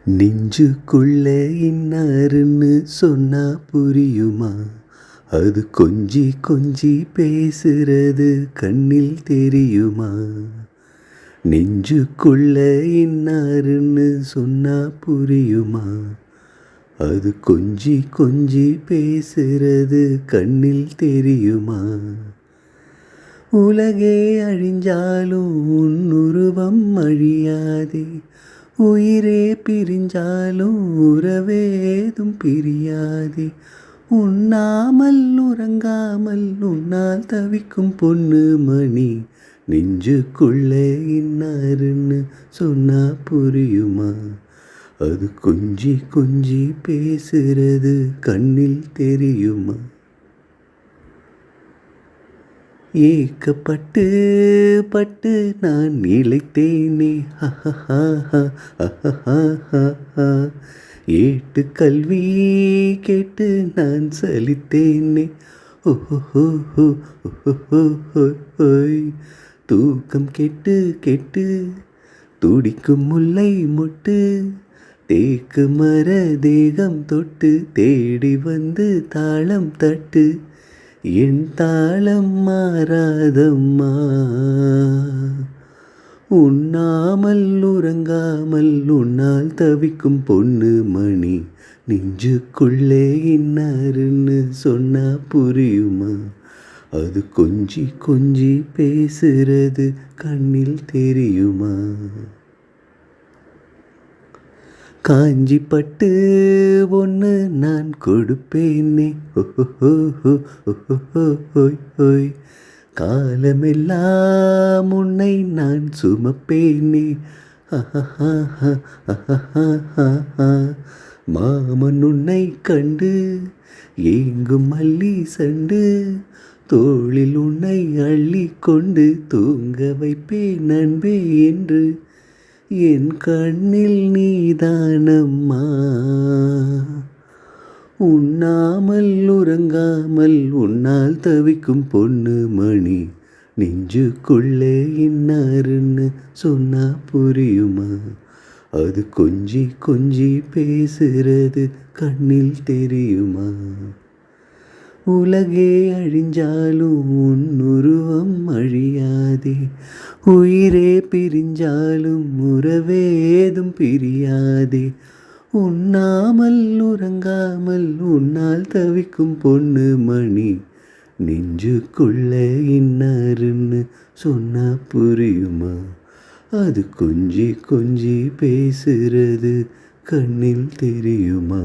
நெஞ்சுக்குள்ள இன்னாருன்னு சொன்னா புரியுமா? அது கொஞ்சி கொஞ்சி பேசுறது கண்ணில் தெரியுமா? நெஞ்சுக்குள்ள இன்னாருன்னு சொன்னா புரியுமா? அது கொஞ்சி கொஞ்சி பேசுறது கண்ணில் தெரியுமா? உலகே அழிஞ்சாலும் உன் உருவம் அழியாதே, உயிரே பிரிஞ்சாலும் உறவேதும் பிரியாதே. உண்ணாமல் உறங்காமல் உன்னால் தவிக்கும் பொண்ணு மணி, நெஞ்சுக்குள்ளே இன்னாருன்னு சொன்னா புரியுமா? அது கொஞ்சி கொஞ்சி பேசுறது கண்ணில் தெரியுமா? ஏக்கப்பட்டு பட்டு நான் இளைத்தேனே, ஏட்டு கல்வி கேட்டு நான் சலித்தேனே, தூக்கம் கெட்டு கெட்டு துடிக்கும் முல்லை மொட்டு, தேக்கு மர தேகம் தொட்டு தேடி வந்து தாளம் தட்டு, என் தாளம் மாறாதம்மா. உண்ணாமல் உறங்காமல் உன்னால் தவிக்கும் பொண்ணு மணி, நெஞ்சுக்குள்ளே இன்னாருன்னு சொன்னா புரியுமா? அது கொஞ்சி கொஞ்சி பேசுறது கண்ணில் தெரியுமா? காஞ்சி பட்டு ஒன்று நான் கொடுப்பேனே, காலமெல்லாம் உன்னை நான் சுமப்பேனே. மாமன் உன்னை கண்டு ஏங்கும் மல்லி சண்டு, தோளில் உன்னை அள்ளி கொண்டு தூங்க வைப்பேன் நண்பே என்று, என் கண்ணில் நீதானம்மா. உண்ணாமல் உறங்காமல் உன்னால் தவிக்கும் பொண்ணு மணி, நெஞ்சுக்குள்ளே இன்னாருன்னு சொன்னா புரியுமா? அது கொஞ்சி கொஞ்சி பேசுறது கண்ணில் தெரியுமா? உலகே அழிஞ்சாலும் உன் உருவம் அழியாதே, உயிரே பிரிஞ்சாலும் உறவேதும் பிரியாதே. உண்ணாமல் உறங்காமல் உன்னால் தவிக்கும் பொண்ணு மணி, நெஞ்சுக்குள்ள இன்னாருன்னு சொன்னா புரியுமா? அது கொஞ்சி கொஞ்சி பேசுறது கண்ணில் தெரியுமா?